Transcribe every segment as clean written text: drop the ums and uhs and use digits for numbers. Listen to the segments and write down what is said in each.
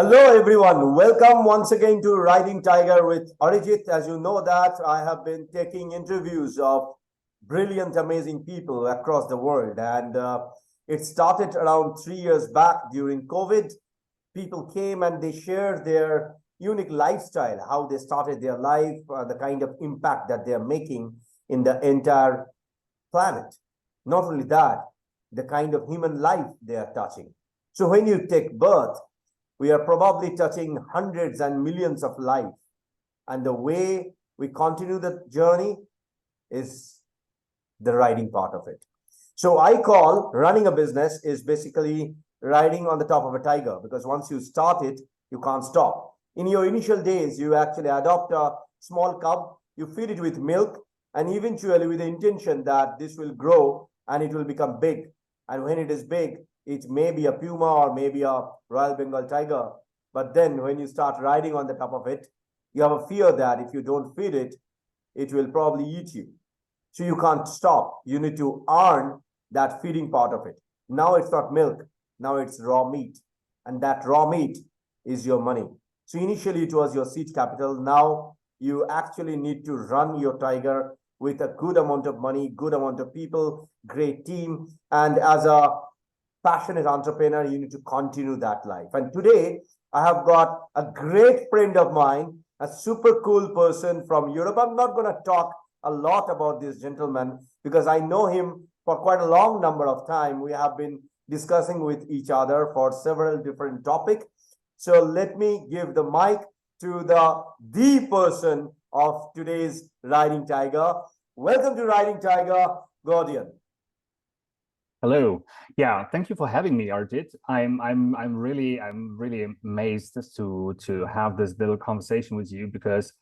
Hello everyone, welcome once again to Riding Tiger with Arijit. As you know that I have been taking interviews of brilliant, amazing people across the world, and it started around 3 years back during COVID. People came and they shared their unique lifestyle, how they started their life, the kind of impact that they are making in the entire planet. Not only that, the kind of human life they are touching. So when you take birth, we are probably touching hundreds and millions of lives. And the way we continue the journey is the riding part of it. So I call running a business is basically riding on the top of a tiger, because once you start it, you can't stop. In your initial days, you actually adopt a small cub, you feed it with milk, and eventually with the intention that this will grow and it will become big. And when it is big, it may be a puma or maybe a Royal Bengal tiger. But then when you start riding on the top of it, you have a fear that if you don't feed it, it will probably eat you. So you can't stop. You need to earn that feeding part of it. Now it's not milk. Now it's raw meat. And that raw meat is your money. So initially it was your seed capital. Now you actually need to run your tiger with a good amount of money, good amount of people, great team. And as a passionate entrepreneur, you need to continue that life. And today I have got a great friend of mine, a super cool person from Europe. I'm not going to talk a lot about this gentleman because I know him for quite a long number of time. We have been discussing with each other for several different topics. So let me give the mic to the person of today's Riding Tiger. Welcome to Riding Tiger, Gordian. Hello. Yeah, thank you for having me, Arjit. I'm really amazed to have this little conversation with you, because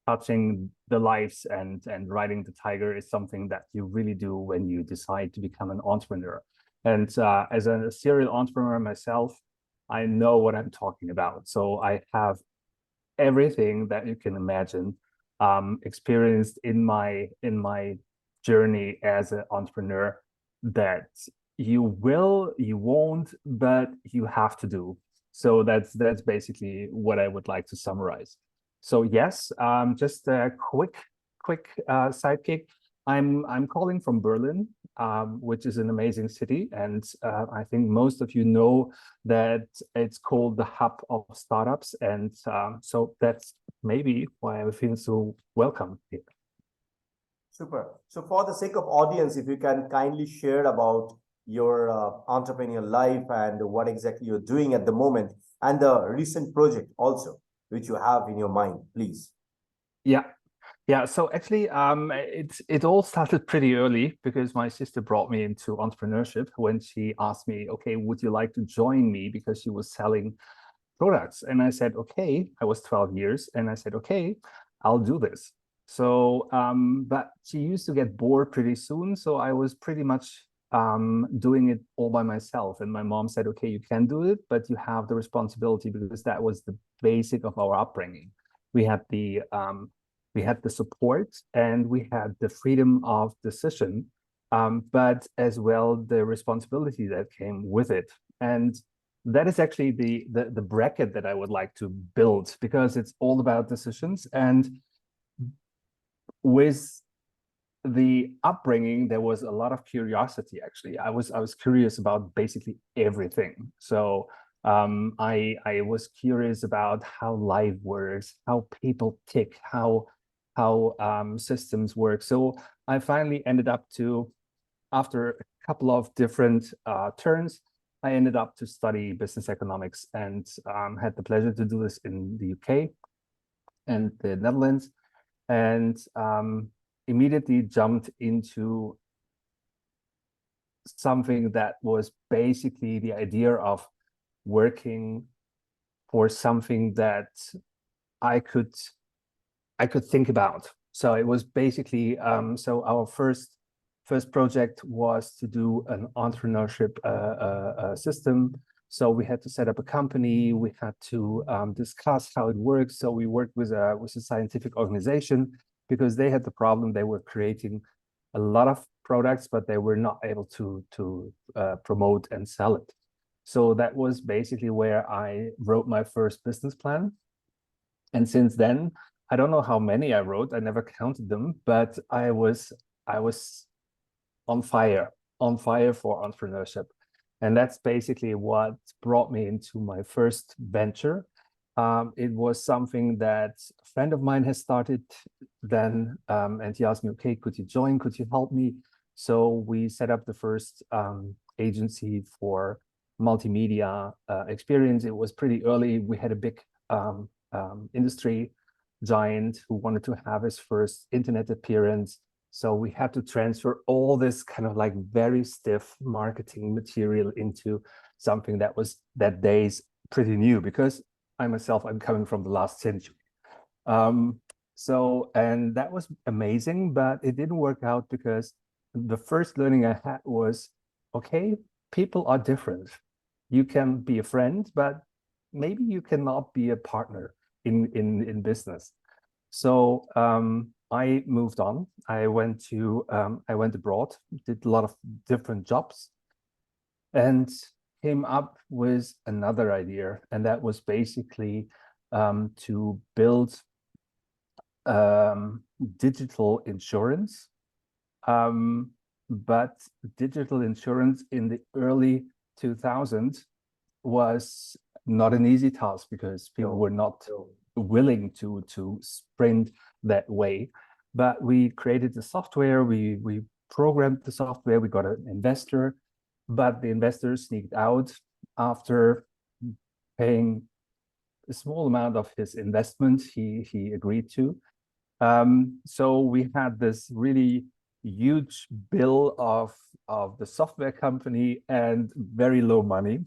touching the lives and riding the tiger is something that you really do when you decide to become an entrepreneur. And as a serial entrepreneur myself, I know what I'm talking about. So I have everything that you can imagine experienced in my journey as an entrepreneur, that you won't, but you have to do. So that's basically what I would like to summarize. So yes, just a quick sidekick. I'm calling from Berlin, which is an amazing city, and I think most of you know that it's called the hub of startups, and so that's maybe why I feel so welcome here. Super. So for the sake of audience, if you can kindly share about your entrepreneurial life and what exactly you're doing at the moment and the recent project also, which you have in your mind, please. Yeah. So actually, it all started pretty early, because my sister brought me into entrepreneurship when she asked me, okay, would you like to join me? Because she was selling products. And I said, okay, I was 12 years. And I said, okay, I'll do this. So, but she used to get bored pretty soon. So I was pretty much doing it all by myself. And my mom said, okay, you can do it, but you have the responsibility, because that was the basic of our upbringing. We had the support and we had the freedom of decision, but as well the responsibility that came with it. And that is actually the bracket that I would like to build, because it's all about decisions. And with the upbringing, there was a lot of curiosity. Actually, I was curious about basically everything. So I was curious about how life works, how people tick, how systems work. So I finally ended up to, after a couple of different turns, I ended up to study business economics, and had the pleasure to do this in the UK and the Netherlands, and immediately jumped into something that was basically the idea of working for something that I could think about. So it was basically so our first project was to do an entrepreneurship system. So we had to set up a company. We had to discuss how it works. So we worked with a scientific organization, because they had the problem. They were creating a lot of products, but they were not able to promote and sell it. So that was basically where I wrote my first business plan. And since then, I don't know how many I wrote. I never counted them, but I was on fire for entrepreneurship. And that's basically what brought me into my first venture. It was something that a friend of mine has started then, and he asked me, okay, could you join? Could you help me? So we set up the first agency for multimedia experience. It was pretty early. We had a big industry giant who wanted to have his first internet appearance. So we had to transfer all this kind of like very stiff marketing material into something that was that days pretty new, because I myself, I'm coming from the last century. And that was amazing, but it didn't work out because the first learning I had was, okay, people are different. You can be a friend, but maybe you cannot be a partner in business. So I moved on. I went abroad, did a lot of different jobs, and came up with another idea, and that was basically to build digital insurance, but digital insurance in the early 2000s was not an easy task because people were not willing to sprint that way. But we created the software, we programmed the software, we got an investor, but the investor sneaked out after paying a small amount of his investment he agreed to. So we had this really huge bill of the software company and very low money.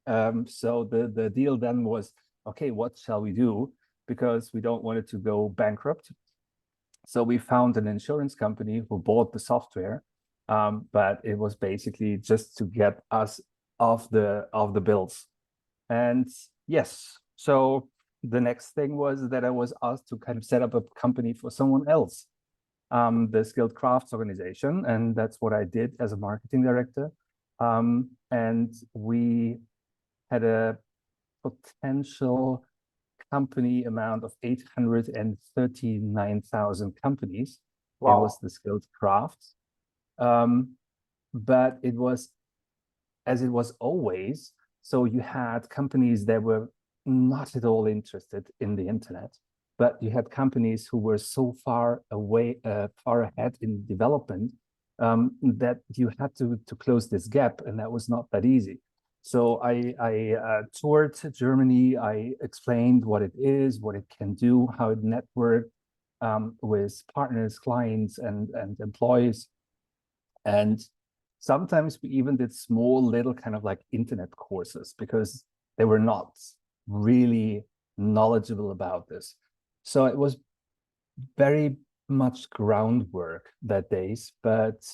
So the deal then was, okay, what shall we do? Because we don't want it to go bankrupt. So we found an insurance company who bought the software, but it was basically just to get us off the bills. And yes, so the next thing was that I was asked to kind of set up a company for someone else, the Skilled Crafts organization, and that's what I did as a marketing director. And we had a potential company amount of 839,000 companies. Wow. It was the Skilled Crafts. But it was, as it was always, so you had companies that were not at all interested in the internet, but you had companies who were so far away, far ahead in development, that you had to close this gap, and that was not that easy. So I toured Germany. I explained what it is, what it can do, how it networked with partners, clients, and employees. And sometimes we even did small little kind of like internet courses because they were not really knowledgeable about this. So it was very much groundwork that days, but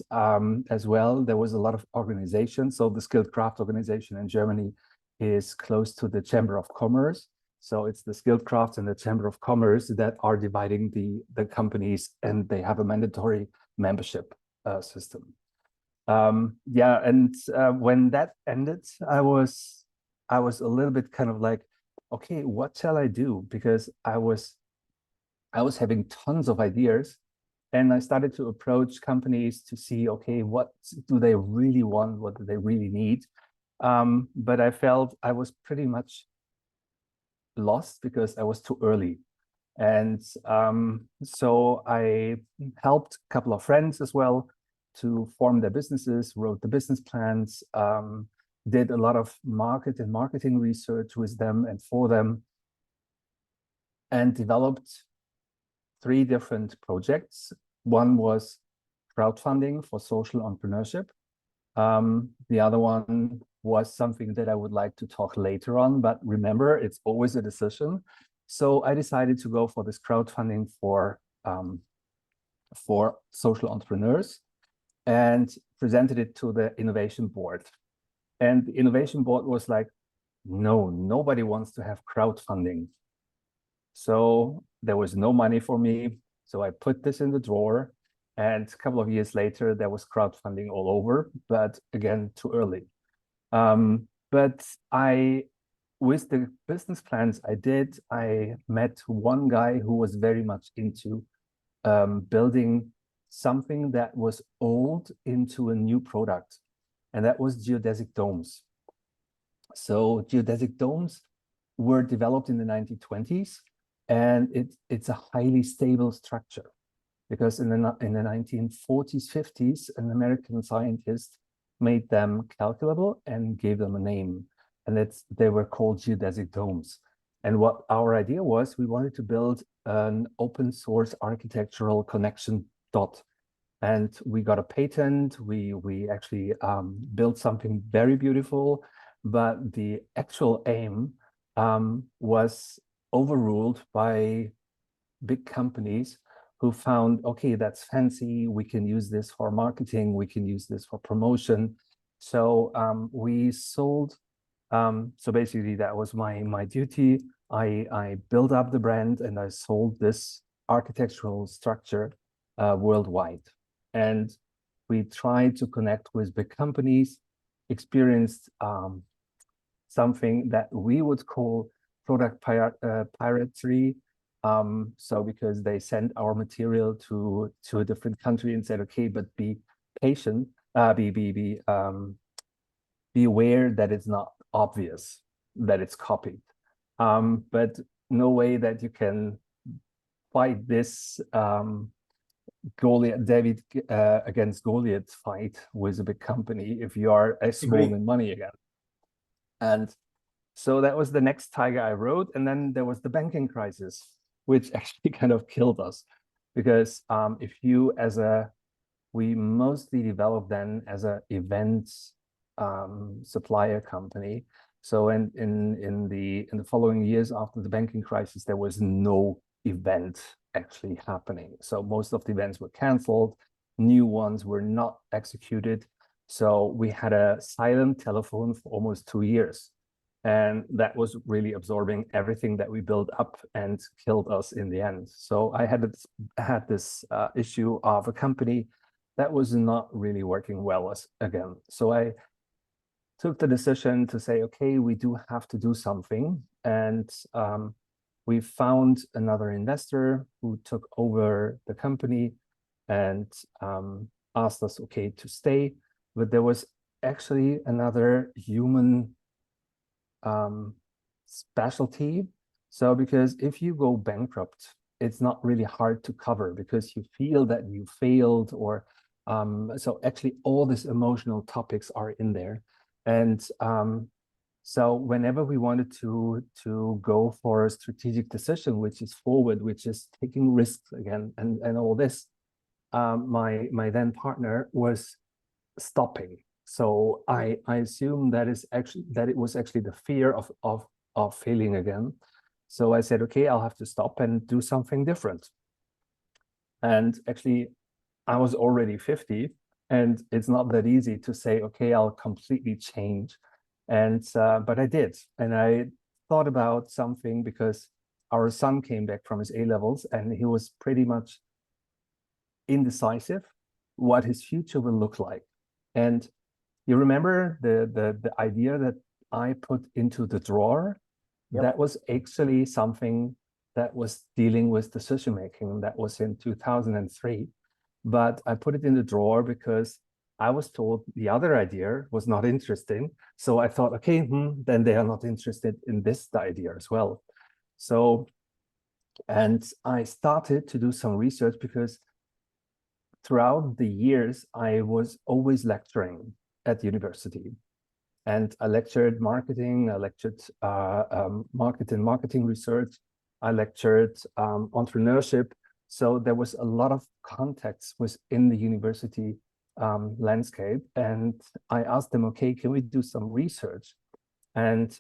as well, there was a lot of organization. So the Skilled Craft organization in Germany is close to the Chamber of Commerce. So it's the Skilled Crafts and the Chamber of Commerce that are dividing the companies, and they have a mandatory membership system. Yeah, and when that ended, I was a little bit kind of like, okay, what shall I do? Because I was having tons of ideas, and I started to approach companies to see, okay, what do they really want? What do they really need? But I felt I was pretty much lost because I was too early. And so I helped a couple of friends as well to form their businesses, wrote the business plans, did a lot of marketing research with them and for them, and developed 3 different projects. One was crowdfunding for social entrepreneurship. The other one was something that I would like to talk later on, but remember, it's always a decision. So I decided to go for this crowdfunding for social entrepreneurs and presented it to the innovation board. And the innovation board was like, no, nobody wants to have crowdfunding. So there was no money for me. So I put this in the drawer, and a couple of years later, there was crowdfunding all over, but again, too early. But with the business plans I met one guy who was very much into building something that was old into a new product, and that was geodesic domes. So geodesic domes were developed in the 1920s, and it's a highly stable structure because in the 1940s, 50s, an American scientist made them calculable and gave them a name, and they were called geodesic domes. And what our idea was, we wanted to build an open source architectural connection dot. And we got a patent. We actually built something very beautiful, but the actual aim was overruled by big companies who found, okay, that's fancy. We can use this for marketing. We can use this for promotion. So we sold. So basically, that was my duty. I built up the brand and I sold this architectural structure worldwide. And we tried to connect with big companies, experienced something that we would call product piracy. So because they sent our material to a different country and said, okay, but be patient, be aware that it's not obvious that it's copied. But no way that you can fight this David against Goliath fight with a big company if you are small in money again. And so that was the next tiger I wrote. And then there was the banking crisis, which actually kind of killed us. Because we mostly developed then as an events supplier company. So in the following years after the banking crisis, there was no event actually happening. So most of the events were canceled, new ones were not executed. So we had a silent telephone for almost 2 years. And that was really absorbing everything that we built up and killed us in the end. So I had this issue of a company that was not really working well again. So I took the decision to say, okay, we do have to do something. And we found another investor who took over the company and asked us, okay, to stay. But there was actually another human specialty. So because if you go bankrupt, it's not really hard to cover because you feel that you failed, or so actually all these emotional topics are in there. And so whenever we wanted to go for a strategic decision, which is forward, which is taking risks again, and all this, my then partner was stopping. So I assume that it was actually the fear of failing again. So I said, okay, I'll have to stop and do something different. And actually, I was already 50, and it's not that easy to say, okay, I'll completely change. And but I did, and I thought about something because our son came back from his A-levels, and he was pretty much indecisive what his future will look like. And you remember the idea that I put into the drawer? Yep. That was actually something that was dealing with decision making. That was in 2003. But I put it in the drawer because I was told the other idea was not interesting. So I thought, okay, then they are not interested in this idea as well. So, and I started to do some research because throughout the years, I was always lecturing at university. And I lectured marketing, I lectured marketing research, I lectured entrepreneurship. So there was a lot of contacts within the university landscape. And I asked them, okay, can we do some research? And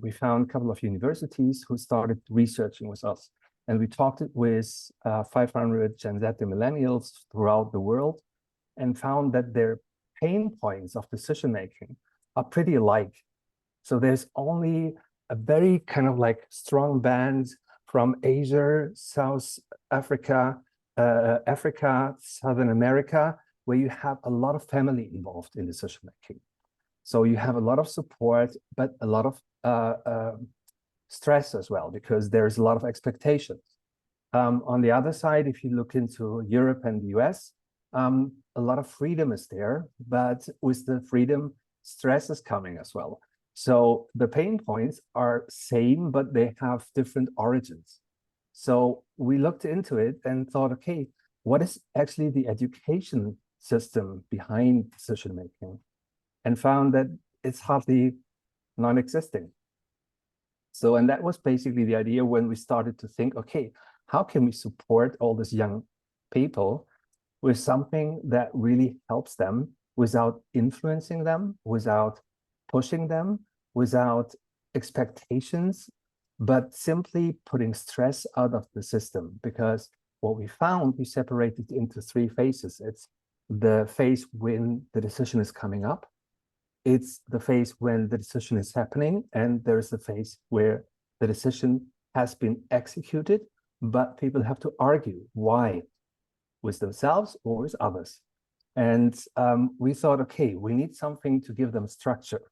we found a couple of universities who started researching with us. And we talked with 500 Gen Z millennials throughout the world and found that their pain points of decision-making are pretty alike. So there's only a very kind of like strong band from Asia, South Africa, Africa, Southern America, where you have a lot of family involved in decision-making. So you have a lot of support, but a lot of stress as well, because there's a lot of expectations. On the other side, if you look into Europe and the US, a lot of freedom is there, but with the freedom, stress is coming as well. So the pain points are same, but they have different origins. So we looked into it and thought, okay, what is actually the education system behind decision making? And found that it's hardly non-existing. So, and that was basically the idea when we started to think, okay, how can we support all these young people with something that really helps them without influencing them, without pushing them, without expectations, but simply putting stress out of the system? Because what we found, we separated into three phases. It's the phase when the decision is coming up, it's the phase when the decision is happening, and there's the phase where the decision has been executed, but people have to argue why, with themselves or with others. And we thought, okay, we need something to give them structure.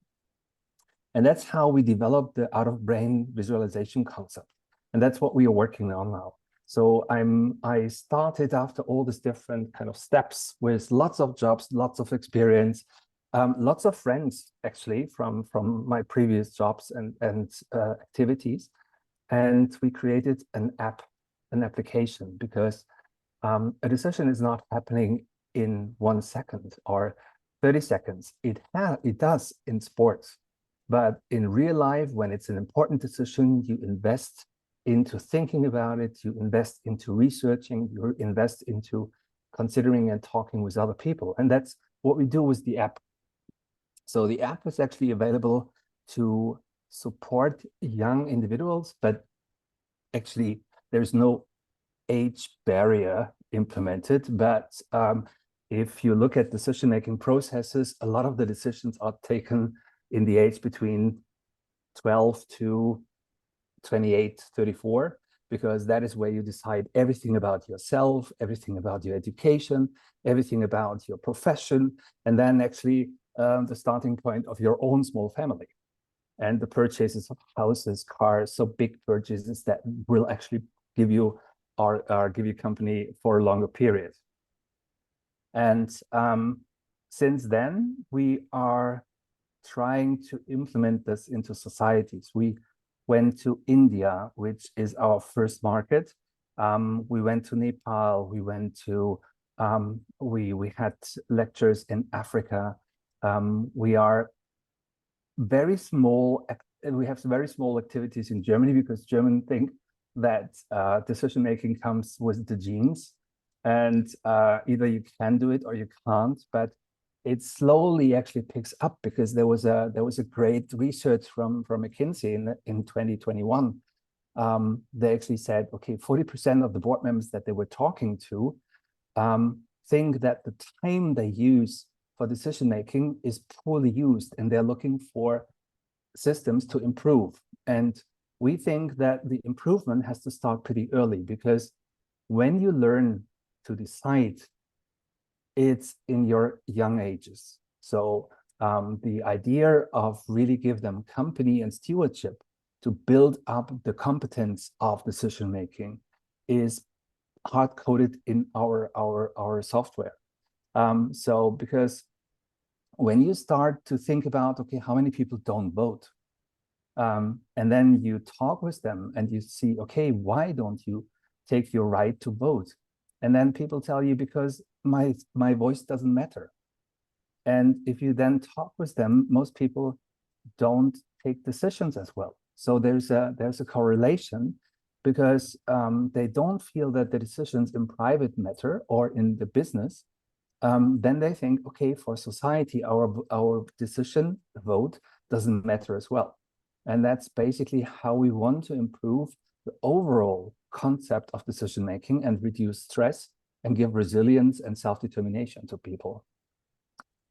And that's how we developed the out-of-brain visualization concept. And that's what we are working on now. So I started after all these different kind of steps with lots of jobs, lots of experience, lots of friends actually from my previous jobs and activities. And we created an application, because a decision is not happening in 1 second or 30 seconds. It does in sports, but in real life, when it's an important decision, you invest into thinking about it, you invest into researching, you invest into considering and talking with other people. And that's what we do with the app. So the app is actually available to support young individuals, but actually there's no age barrier implemented. But if you look at decision-making processes, a lot of the decisions are taken in the age between 12 to 28, 34, because that is where you decide everything about yourself, everything about your education, everything about your profession, and then actually the starting point of your own small family and the purchases of houses, cars, so big purchases that will actually give you give you company for a longer period. And since then, we are trying to implement this into societies. We went to India, which is our first market. We went to Nepal. We went to we had lectures in Africa. We are very small, and we have very small activities in Germany, because Germans think that decision making comes with the genes, and either you can do it or you can't. But it slowly actually picks up, because there was a great research from McKinsey in 2021. They actually said, okay, 40% of the board members that they were talking to think that the time they use for decision making is poorly used, and they're looking for systems to improve. And we think that the improvement has to start pretty early, because when you learn to decide, it's in your young ages. So the idea of really give them company and stewardship to build up the competence of decision making is hard coded in our software. So because when you start to think about, okay, how many people don't vote? And then you talk with them and you see, okay, why don't you take your right to vote? And then people tell you, because my voice doesn't matter. And if you then talk with them, most people don't take decisions as well. So there's a correlation, because they don't feel that the decisions in private matter or in the business. Then they think, okay, for society, our decision vote doesn't matter as well. And that's basically how we want to improve the overall concept of decision making and reduce stress and give resilience and self-determination to people.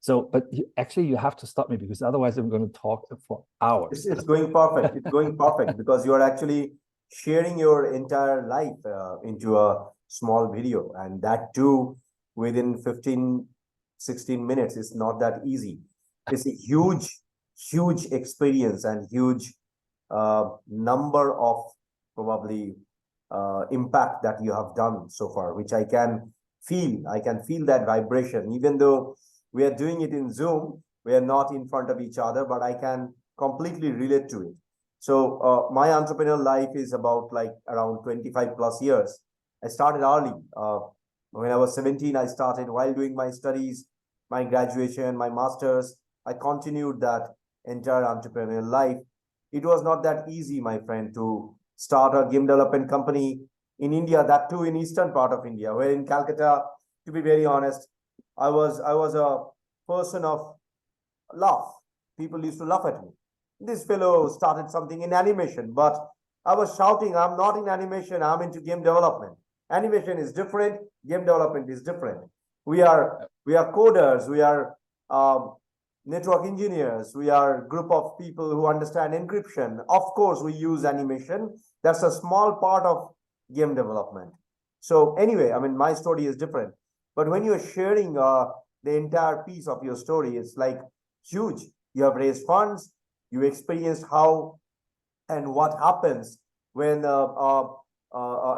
So, but you have to stop me, because otherwise I'm going to talk for hours. It's going perfect. It's going perfect, because you are actually sharing your entire life into a small video, and that too within 15, 16 minutes. It's not that easy. it's a huge experience and huge number of probably impact that you have done so far, which I can feel. I can feel that vibration, even though we are doing it in Zoom, we are not in front of each other, but I can completely relate to it. So my entrepreneurial life is about like around 25 plus years. I started early. When I was 17, I started while doing my studies, my graduation, my master's. I continued that entire entrepreneurial life. It was not that easy, my friend, to start a game development company in India, that too in eastern part of India, where in Calcutta, to be very honest, I was a person of laugh. People used to laugh at me. This fellow started something in animation, but I was shouting, I'm not in animation, I'm into game development. Animation is different, game development is different. We are coders, we are network engineers, we are a group of people who understand encryption. Of course, we use animation. That's a small part of game development. So anyway, I mean, my story is different. But when you're sharing the entire piece of your story, it's like huge. You have raised funds, you experienced how and what happens when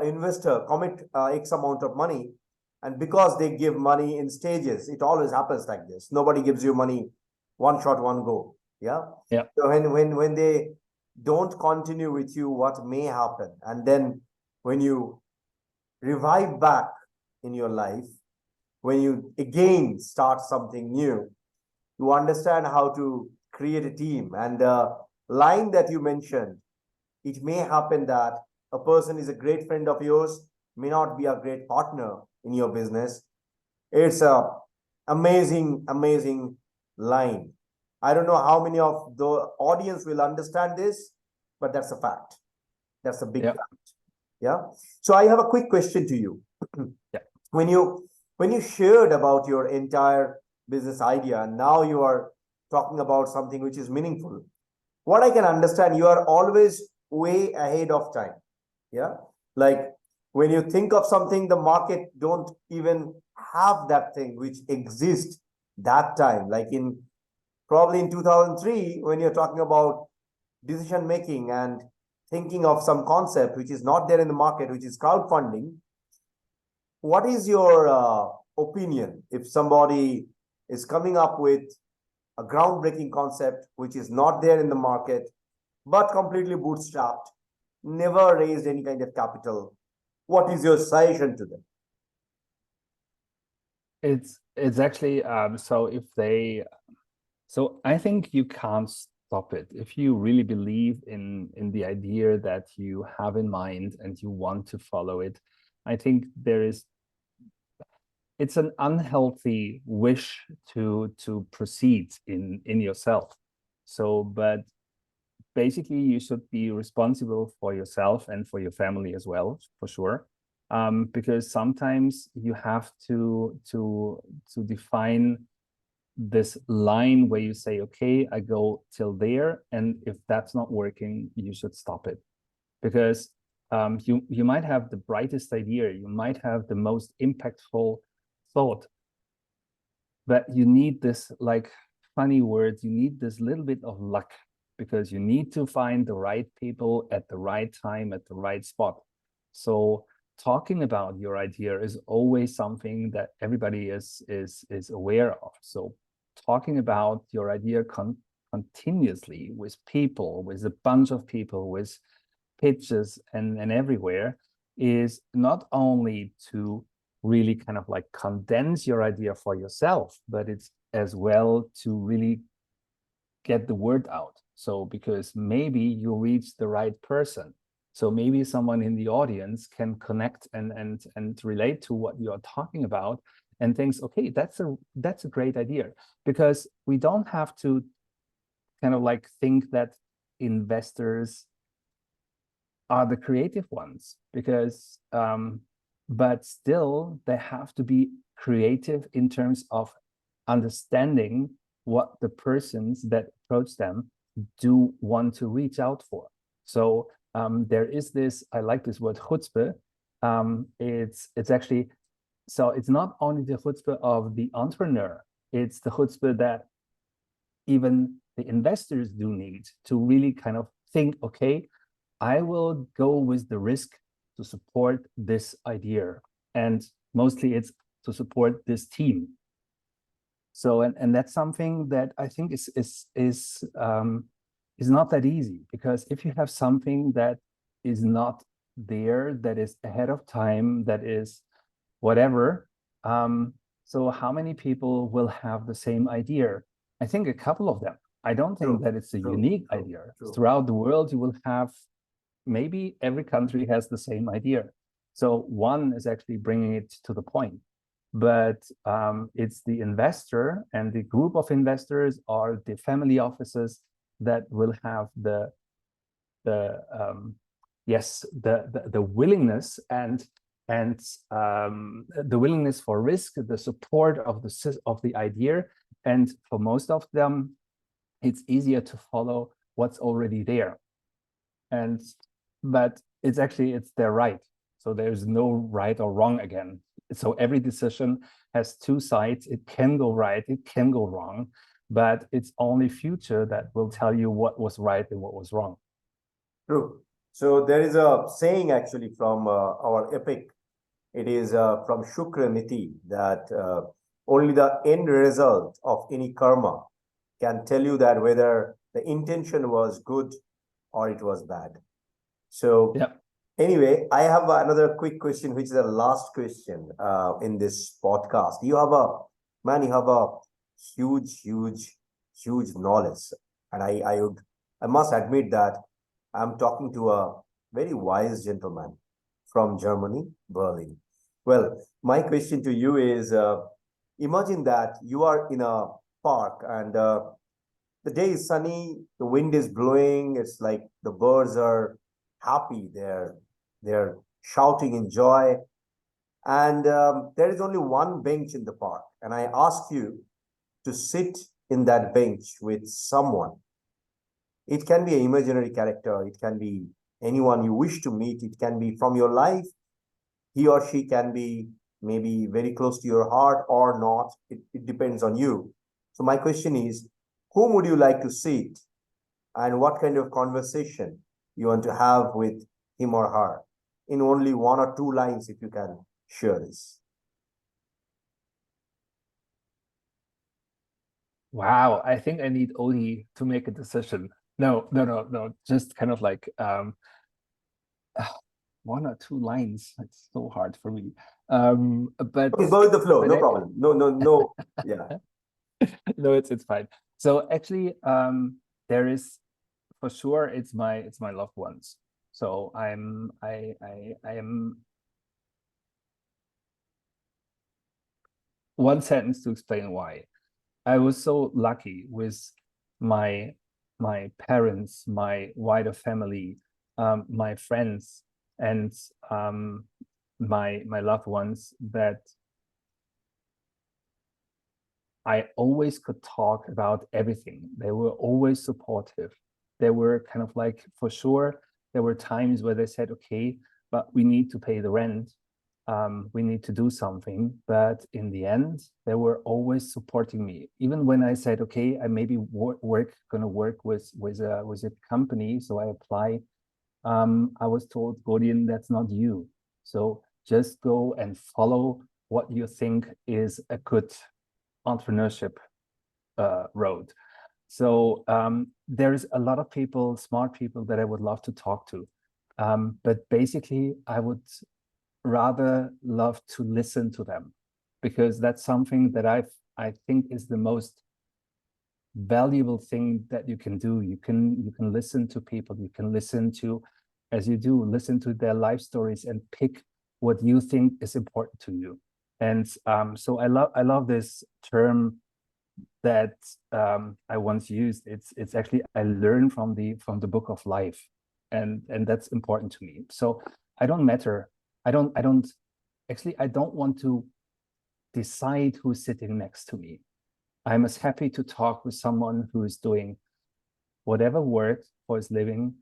investor commit X amount of money, and because they give money in stages, it always happens like this. Nobody gives you money one shot, one go. Yeah. Yeah. So when they don't continue with you, what may happen, and then when you revive back in your life, when you again start something new, you understand how to create a team. And the line that you mentioned, it may happen that a person is a great friend of yours, may not be a great partner in your business. It's a amazing line. I don't know how many of the audience will understand this, but that's a fact. That's a big fact. Yeah. So I have a quick question to you. Yeah. When you shared about your entire business idea, and now you are talking about something which is meaningful, what I can understand, you are always way ahead of time. Yeah. Like when you think of something, the market don't even have that thing which exists that time. Like in probably in 2003, when you're talking about decision making and thinking of some concept which is not there in the market, which is crowdfunding. What is your opinion if somebody is coming up with a groundbreaking concept which is not there in the market, but completely bootstrapped, never raised any kind of capital? What is your suggestion to them? It's actually so I think you can't stop it if you really believe in the idea that you have in mind and you want to follow it. I think it's an unhealthy wish to proceed in yourself. So, but basically you should be responsible for yourself and for your family as well, for sure. Because sometimes you have to define this line where you say, okay, I go till there, and if that's not working, you should stop it. Because you might have the brightest idea, you might have the most impactful thought, but you need this, like funny words, you need this little bit of luck, because you need to find the right people at the right time at the right spot. So talking about your idea is always something that everybody is aware of. So talking about your idea continuously with people, with a bunch of people, with pitches and everywhere, is not only to really kind of like condense your idea for yourself, but it's as well to really get the word out. So because maybe you reach the right person. So maybe someone in the audience can connect and relate to what you're talking about and thinks, okay, that's a great idea. Because we don't have to kind of like think that investors are the creative ones, because but still they have to be creative in terms of understanding what the persons that approach them do want to reach out for. So there is this, I like this word chutzpah. It's actually, so it's not only the chutzpah of the entrepreneur, it's the chutzpah that even the investors do need to really kind of think, okay, I will go with the risk to support this idea. And mostly it's to support this team. So, and that's something that I think is not that easy, because if you have something that is not there, that is ahead of time, that is whatever, so how many people will have the same idea? I think a couple of them. I don't think that it's a unique idea. Throughout the world, you will have, maybe every country has the same idea. So one is actually bringing it to the point. But it's the investor and the group of investors or the family offices that will have the willingness and the willingness for risk, the support of the idea. And for most of them, it's easier to follow what's already there. But it's their right. So there's no right or wrong again. So every decision has two sides. It can go right, it can go wrong, but it's only future that will tell you what was right and what was wrong. True. So there is a saying actually from our epic. It is from Shukraniti that only the end result of any karma can tell you that whether the intention was good or it was bad. So yeah. Anyway, I have another quick question, which is the last question in this podcast. You have a huge knowledge, and I must admit that I'm talking to a very wise gentleman from Germany, Berlin. Well, my question to you is: imagine that you are in a park and the day is sunny, the wind is blowing. It's like the birds are happy. They're shouting in joy, and there is only one bench in the park. And I ask you to sit in that bench with someone. It can be an imaginary character. It can be anyone you wish to meet. It can be from your life. He or she can be maybe very close to your heart or not. It depends on you. So my question is, whom would you like to sit, and what kind of conversation you want to have with him or her? In only one or two lines, if you can share this. Wow, I think I need Odie to make a decision. No. Just kind of like one or two lines. It's so hard for me. But okay, go with the flow. No problem. No. Yeah. No, it's fine. So actually, there is, for sure, it's my loved ones. So I am one sentence to explain why. I was so lucky with my parents, my wider family, my friends, and my loved ones, that I always could talk about everything. They were always supportive. They were kind of like, for sure, there were times where they said, okay, but we need to pay the rent. We need to do something. But in the end, they were always supporting me. Even when I said, okay, I maybe gonna work with a company, so I apply. I was told, Gordon, that's not you. So just go and follow what you think is a good entrepreneurship road. So there's a lot of people, smart people, that I would love to talk to. But basically, I would rather love to listen to them, because that's something that I think is the most valuable thing that you can do. You can listen to people. You can listen to, as you do, listen to their life stories and pick what you think is important to you. And so I love this term that I once used. It's actually, I learned from the book of life, and that's important to me. So I don't want to decide who's sitting next to me. I'm as happy to talk with someone who is doing whatever work for his living,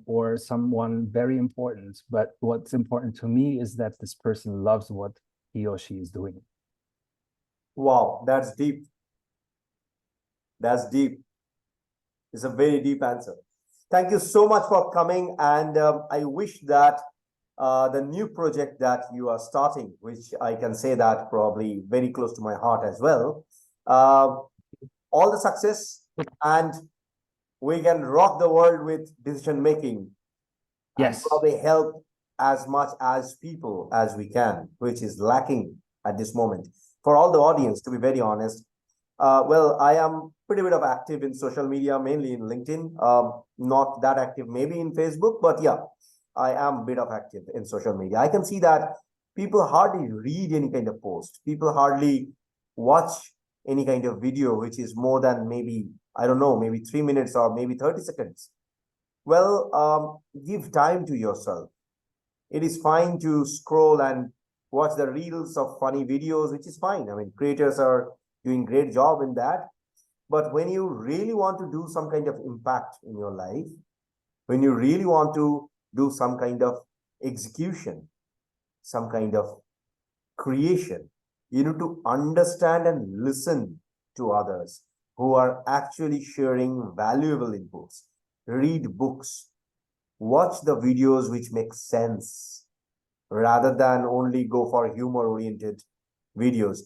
or someone very important. But what's important to me is that this person loves what he or she is doing. Wow, that's deep. That's deep. It's a very deep answer. Thank you so much for coming. And I wish that the new project that you are starting, which I can say that probably very close to my heart as well, all the success, and we can rock the world with decision making and Yes. probably help as much as people as we can, which is lacking at this moment. For all the audience, to be very honest, well, I am pretty bit of active in social media, mainly in LinkedIn. Not that active, maybe in Facebook, but yeah, I am a bit of active in social media. I can see that people hardly read any kind of post. People hardly watch any kind of video, which is more than maybe, I don't know, maybe 3 minutes or maybe 30 seconds. Well, give time to yourself. It is fine to scroll and watch the reels of funny videos, which is fine. I mean, creators are doing great job in that. But when you really want to do some kind of impact in your life, when you really want to do some kind of execution, some kind of creation, you need to understand and listen to others who are actually sharing valuable inputs. Read books, watch the videos which make sense rather than only go for humor oriented videos.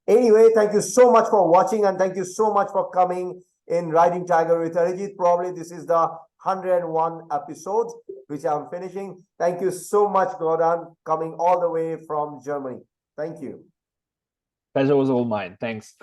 Anyway, thank you so much for watching, and thank you so much for coming in Riding Tiger with Arijit. Probably this is the 101 episode which I'm finishing. Thank you so much, Gordon, coming all the way from Germany. Thank you. Pleasure was all mine. Thanks.